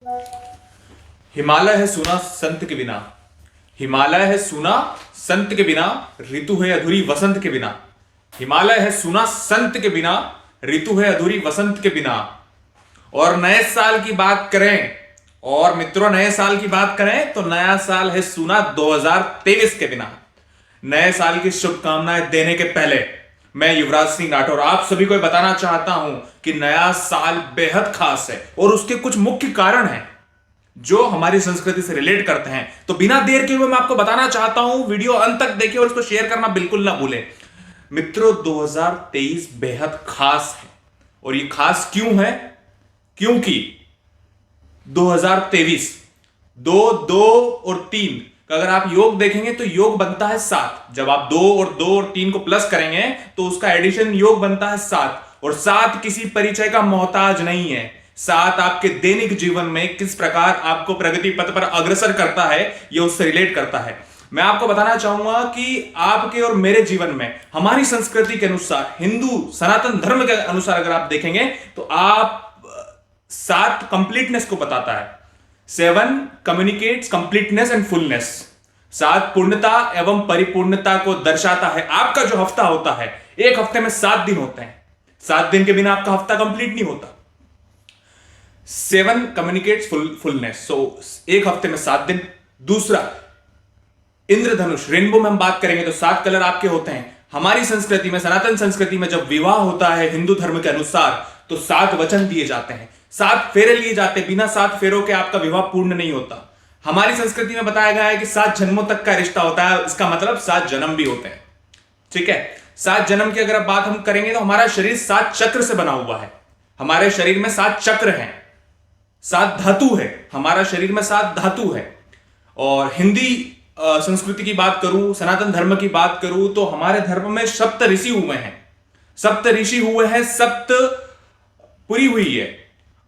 हिमालय है सूना संत के बिना। हिमालय है सूना संत के बिना, ऋतु है अधूरी वसंत के बिना। हिमालय है सूना संत के बिना, ऋतु है अधूरी वसंत के बिना। और नए साल की बात करें, और मित्रों नए साल की बात करें तो नया साल है सूना 2023 के बिना। नए साल की शुभकामनाएं देने के पहले मैं युवराज सिंह राठौर आप सभी को बताना चाहता हूं कि नया साल बेहद खास है और उसके कुछ मुख्य कारण हैं जो हमारी संस्कृति से रिलेट करते हैं। तो बिना देर के हुए मैं आपको बताना चाहता हूं, वीडियो अंत तक देखिए और इसको शेयर करना बिल्कुल ना भूलें। मित्रों 2023 बेहद खास है और ये खास क्यों है? क्योंकि 2023 2 2 और 3 का अगर आप योग देखेंगे तो योग बनता है 7। जब आप 2 और 3 को प्लस करेंगे तो उसका एडिशन योग बनता है 7। और 7 किसी परिचय का मोहताज नहीं है। 7 आपके दैनिक जीवन में किस प्रकार आपको प्रगति पथ पर अग्रसर करता है यह उससे रिलेट करता है। मैं आपको बताना चाहूंगा कि आपके और मेरे जीवन में हमारी संस्कृति के अनुसार, हिंदू सनातन धर्म के अनुसार अगर आप देखेंगे तो आप 7 कंप्लीटनेस को बताता है। 7 कम्युनिकेट्स कंप्लीटनेस एंड फुलनेस। 7 पूर्णता एवं परिपूर्णता को दर्शाता है। आपका जो हफ्ता होता है, एक हफ्ते में 7 दिन होते हैं। 7 दिन के बिना आपका हफ्ता कंप्लीट नहीं होता। 7 कम्युनिकेट्स फुलनेस, सो एक हफ्ते में 7 दिन। दूसरा इंद्रधनुष, रेनबो में हम बात करेंगे तो 7 कलर आपके होते हैं। हमारी संस्कृति में, सनातन संस्कृति में जब विवाह होता है हिंदू धर्म के अनुसार तो 7 वचन दिए जाते हैं, 7 फेरे लिए जाते हैं। बिना 7 फेरों के आपका विवाह पूर्ण नहीं होता। हमारी संस्कृति में बताया गया है कि 7 जन्मों तक का रिश्ता होता है। इसका मतलब 7 जन्म भी होते हैं। ठीक है, 7 जन्म की अगर बात हम करेंगे तो हमारा शरीर 7 चक्र से बना हुआ है। हमारे शरीर में 7 चक्र हैं, 7 धातु है। हमारा शरीर में 7 धातु है। और हिंदी संस्कृति की बात करूं, सनातन धर्म की बात करूं तो हमारे धर्म में सप्त ऋषि हुए हैं। सप्त ऋषि हुए हैं, सप्त पूरी हुई है।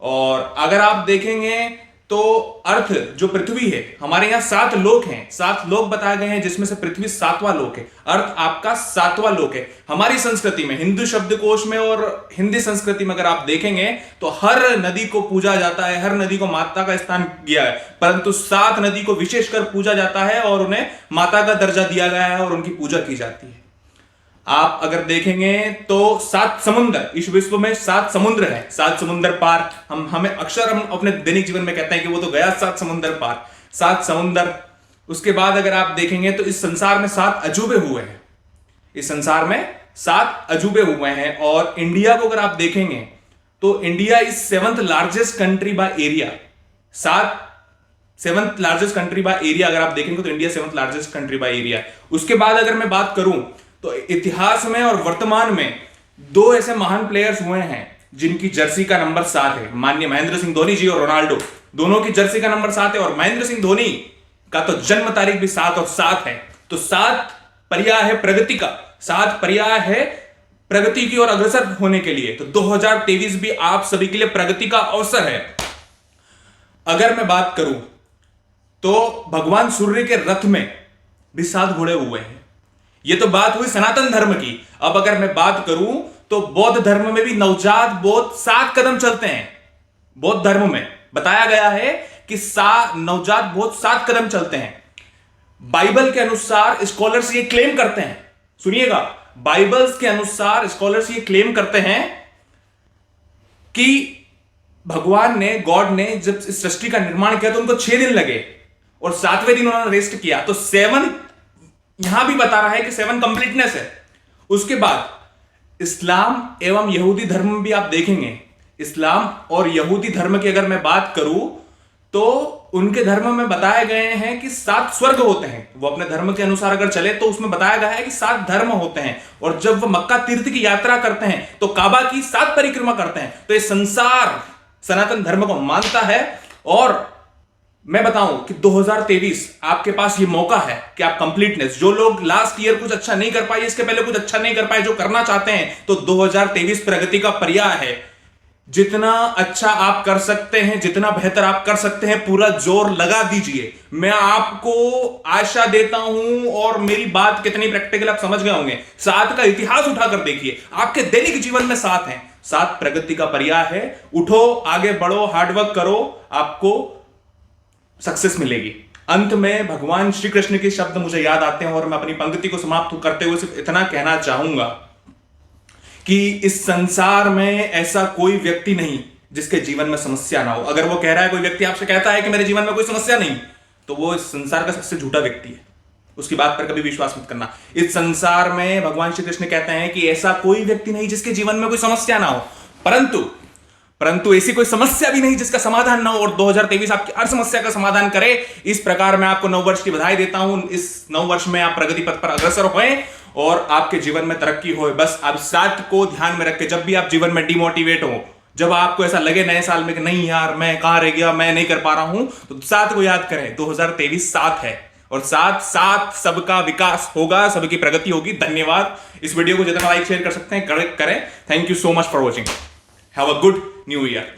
और अगर आप देखेंगे तो अर्थ जो पृथ्वी है, हमारे यहां 7 लोक हैं। 7 लोक बताए गए हैं जिसमें से पृथ्वी 7वां लोक है। अर्थ आपका 7वां लोक है। हमारी संस्कृति में, हिंदू शब्दकोश में और हिंदी संस्कृति में अगर आप देखेंगे तो हर नदी को पूजा जाता है, हर नदी को माता का स्थान दिया है, परंतु 7 नदी को विशेषकर पूजा जाता है और उन्हें माता का दर्जा दिया गया है और उनकी पूजा की जाती है। आप अगर देखेंगे तो 7 समुद्र, इस विश्व में 7 समुद्र है। 7 समुद्र पार हम अक्सर अपने दैनिक जीवन में कहते हैं कि वो तो गया 7 समुद्र पार, 7 समुद्र। उसके बाद अगर आप देखेंगे तो इस संसार में 7 अजूबे हुए हैं। इस संसार में 7 अजूबे हुए हैं। और इंडिया को अगर आप देखेंगे तो India is 7th largest country by area. 7th largest country by area अगर आप देखेंगे तो India 7th largest country by area. उसके बाद अगर मैं बात करूं तो इतिहास में और वर्तमान में 2 ऐसे महान प्लेयर्स हुए हैं जिनकी जर्सी का नंबर 7 है। माननीय महेंद्र सिंह धोनी जी और रोनाल्डो, दोनों की जर्सी का नंबर 7 है। और महेंद्र सिंह धोनी का तो जन्म तारीख भी 7 और 7 है। तो 7 पर्याय है प्रगति का, 7 पर्याय है प्रगति की ओर अग्रसर होने के लिए। तो 2023 भी आप सभी के लिए प्रगति का अवसर है। अगर मैं बात करूं तो भगवान सूर्य के रथ में भी 7 घोड़े हुए हैं। ये तो बात हुई सनातन धर्म की। अब अगर मैं बात करूं तो बौद्ध धर्म में भी नवजात बौद्ध 7 कदम चलते हैं। बौद्ध धर्म में बताया गया है कि नवजात बौद्ध 7 कदम चलते हैं। बाइबल के अनुसार स्कॉलर्स ये क्लेम करते हैं, सुनिएगा, बाइबल्स के अनुसार स्कॉलर्स ये क्लेम करते हैं कि भगवान ने, गॉड ने जब इस सृष्टि का निर्माण किया तो उनको 6 दिन लगे और 7वें दिन उन्होंने रेस्ट किया। तो 7 यहां भी बता रहा है कि 7 कंप्लीटनेस है। उसके बाद इस्लाम एवं यहूदी धर्म में भी आप देखेंगे, इस्लाम और यहूदी धर्म की अगर मैं बात करूं तो उनके धर्म में बताए गए हैं कि 7 स्वर्ग होते हैं। वो अपने धर्म के अनुसार अगर चले तो उसमें बताया गया है कि 7 धर्म होते हैं। और जब वो मक्का तीर्थ की यात्रा करते हैं तो काबा की 7 परिक्रमा करते हैं। तो ये संसार सनातन धर्म को मानता है। और मैं बताऊं कि 2023 आपके पास ये मौका है कि आप कंप्लीटनेस, जो लोग लास्ट ईयर कुछ अच्छा नहीं कर पाए, इसके पहले कुछ अच्छा नहीं कर पाए, जो करना चाहते हैं, तो 2023 प्रगति का पर्याय है। जितना अच्छा आप कर सकते हैं, जितना बेहतर आप कर सकते हैं, पूरा जोर लगा दीजिए। मैं आपको आशा देता हूं और मेरी बात कितनी प्रैक्टिकल आप समझ गए होंगे। 7 का इतिहास उठाकर देखिए, आपके दैनिक जीवन में 7 है। 7 प्रगति का पर्याय है। उठो, आगे बढ़ो, हार्डवर्क करो, आपको सक्सेस मिलेगी। अंत में भगवान श्री कृष्ण के शब्द मुझे याद आते हैं और मैं अपनी पंक्ति को समाप्त करते हुए सिर्फ इतना कहना चाहूंगा कि इस संसार में ऐसा कोई व्यक्ति नहीं जिसके जीवन में समस्या ना हो। अगर वो कह रहा है, कोई व्यक्ति आपसे कहता है कि मेरे जीवन में कोई समस्या नहीं, तो वो इस संसार का सबसे झूठा व्यक्ति है। उसकी बात पर कभी विश्वास मत करना। इस संसार में भगवान श्री कृष्ण कहते हैं कि ऐसा कोई व्यक्ति नहीं जिसके जीवन में कोई समस्या ना हो, परंतु ऐसी कोई समस्या भी नहीं जिसका समाधान ना हो, और 2023 आपकी हर समस्या का समाधान करे। इस प्रकार मैं आपको नववर्ष की बधाई देता हूं। इस नववर्ष में आप प्रगति पथ पर अग्रसर होएं और आपके जीवन में तरक्की हो। बस आप इस बात को ध्यान में रख के, जब भी आप जीवन में डिमोटिवेट हो, जब आपको ऐसा लगे नए साल में कि नहीं यार मैं कहां रह गया, मैं नहीं कर पा रहा हूं, तो 7 को याद करें। 2023 7 है और साथ सबका विकास होगा, सबकी प्रगति होगी। धन्यवाद। इस वीडियो को जितना लाइक शेयर कर सकते हैं करें। Thank you so much for watching. Have a good new year.